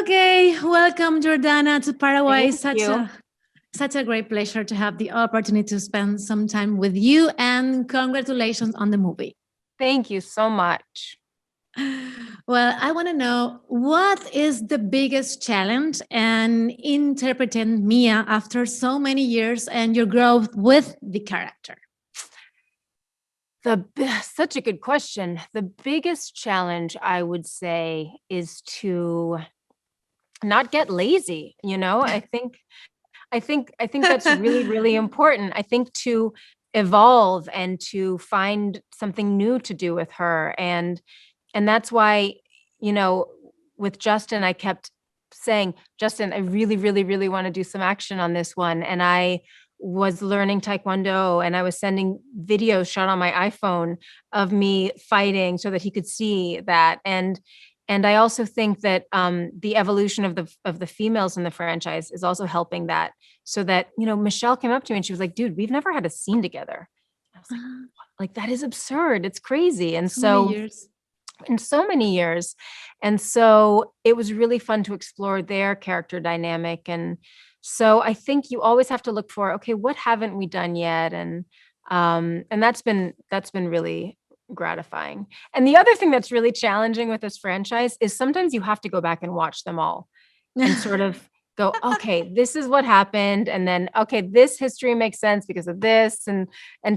Okay, welcome Jordana to Paraguay. Thank Such you. a great pleasure to have the opportunity to spend some time with you, and congratulations on the movie. Thank you so much. Well, I want to know what is the biggest challenge in interpreting Mia after so many years and your growth with the character? Such a good question. The biggest challenge I would say is to not get lazy. I think that's really, really important. I think to evolve and to find something new to do with her. And that's why, you know, with Justin, I kept saying, Justin, I really, really, really want to do some action on this one. And I was learning Taekwondo and I was sending videos shot on my iPhone of me fighting so that he could see that. And I also think that the evolution of the females in the franchise is also helping that. So that, Michelle came up to me and she was like, dude, we've never had a scene together. I was like, that is absurd. It's crazy. And So many years. in so many years. And so it was really fun to explore their character dynamic. And so I think you always have to look for, okay, what haven't we done yet? And that's been really gratifying. And the other thing that's really challenging with this franchise is sometimes you have to go back and watch them all and sort of go, okay, this is what happened. And then, okay, this history makes sense because of this. And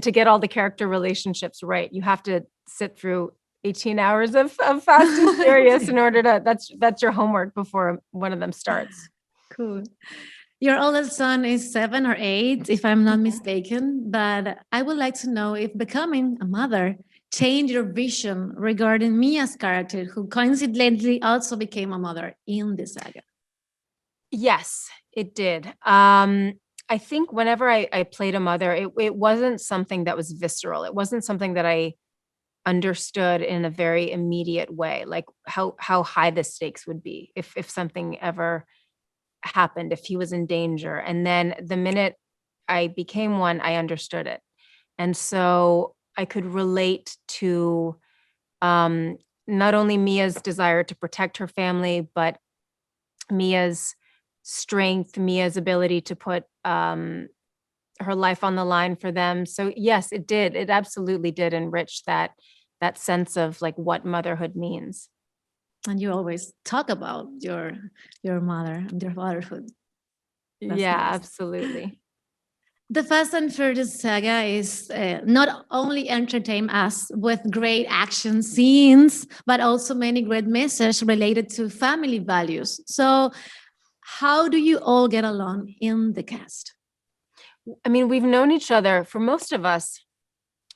to get all the character relationships right, you have to sit through 18 hours of Fast and Furious in order to, that's your homework before one of them starts. Cool. Your oldest son is 7 or 8, if I'm not mistaken. But I would like to know if becoming a mother changed your vision regarding Mia's character, who coincidentally also became a mother in the saga. Yes, it did. I think whenever I played a mother, it wasn't something that was visceral. It wasn't something that I understood in a very immediate way, like how high the stakes would be if something ever happened, if he was in danger. And then the minute I became one, I understood it. And so I could relate to not only Mia's desire to protect her family, but Mia's strength, Mia's ability to put her life on the line for them. So yes, it did. It absolutely did enrich that sense of like what motherhood means. And you always talk about your mother and your fatherhood. That's yeah, nice. Absolutely. The Fast and Furious saga is not only entertain us with great action scenes, but also many great messages related to family values. So how do you all get along in the cast? I mean, we've known each other, for most of us,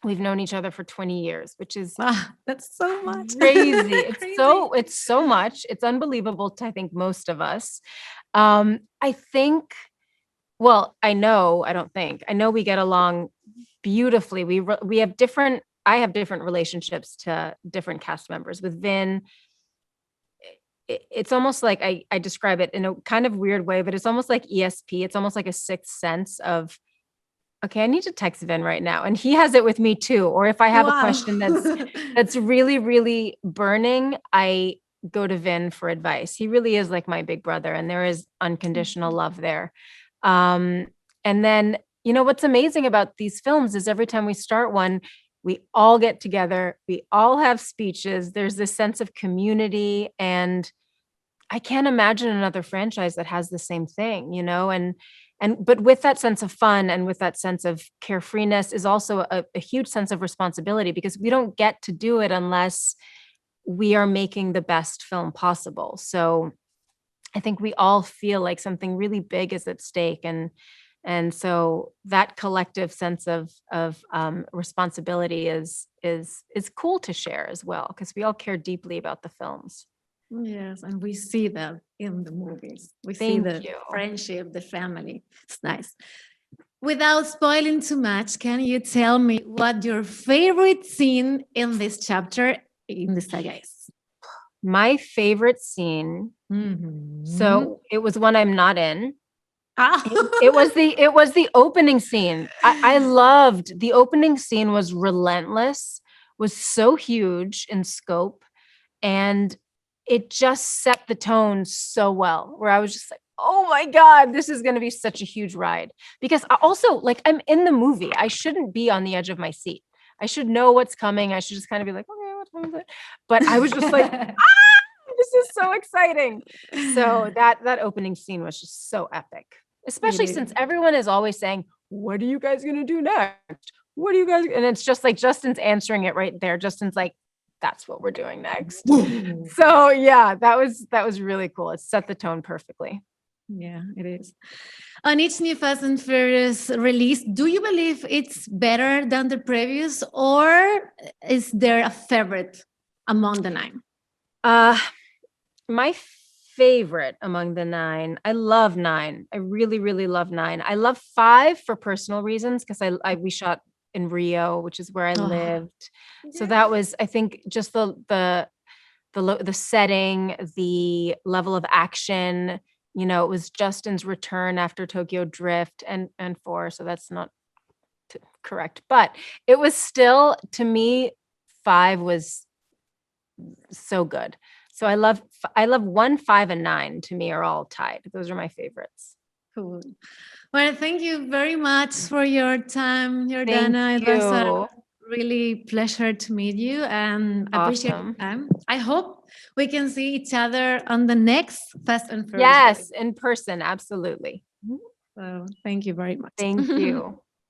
we've known each other for 20 years, which is that's so much. Crazy. It's so much. It's unbelievable to, I think, most of us. I think, well, I know we get along beautifully. We have I have different relationships to different cast members. With Vin, it's almost like I describe it in a kind of weird way, but it's almost like ESP. It's almost like a sixth sense of, okay, I need to text Vin right now. And he has it with me too. Or if I have a question that's really, really burning, I go to Vin for advice. He really is like my big brother, and there is unconditional love there. And then, what's amazing about these films is every time we start one, we all get together, we all have speeches. There's this sense of community, and I can't imagine another franchise that has the same thing, but with that sense of fun and with that sense of carefreeness is also a huge sense of responsibility, because we don't get to do it unless we are making the best film possible. So I think we all feel like something really big is at stake. And so that collective sense of responsibility is cool to share as well, because we all care deeply about the films. Yes, and we see that in the movies. We see the friendship, the family. It's nice. Without spoiling too much, can you tell me what your favorite scene in this chapter in the saga is? My favorite scene. So it was one I'm not in. It was the opening scene. I loved the opening scene. Was relentless, was so huge in scope, and it just set the tone so well, where I was just like, oh my God, this is going to be such a huge ride. Because I also, like, I'm in the movie. I shouldn't be on the edge of my seat. I should know what's coming. I should just kind of be like, okay, what's coming? But I was just like, this is so exciting. So that opening scene was just so epic, especially since everyone is always saying, what are you guys going to do next? What are you guys? And it's just like Justin's answering it right there. Justin's like, that's what we're doing next. So yeah, that was really cool. It set the tone perfectly. Yeah, it is. On each new Fast and Furious release, do you believe it's better than the previous, or is there a favorite among the 9? My favorite among the 9, I love 9. I really, really love 9. I love 5 for personal reasons, because we shot in Rio, which is where I lived. So that was, I think, just the setting, the level of action. You know, it was Justin's return after Tokyo Drift and 4, so that's not correct. But it was still, to me, 5 was so good. So I love 1, 5, and 9. To me, are all tied. Those are my favorites. Cool. Well, thank you very much for your time, Jordana. Thank It was a you. really pleasure to meet you, and I appreciate your time. I hope we can see each other on the next Fast and Furious. Yes, in person, absolutely. So thank you very much. Thank you.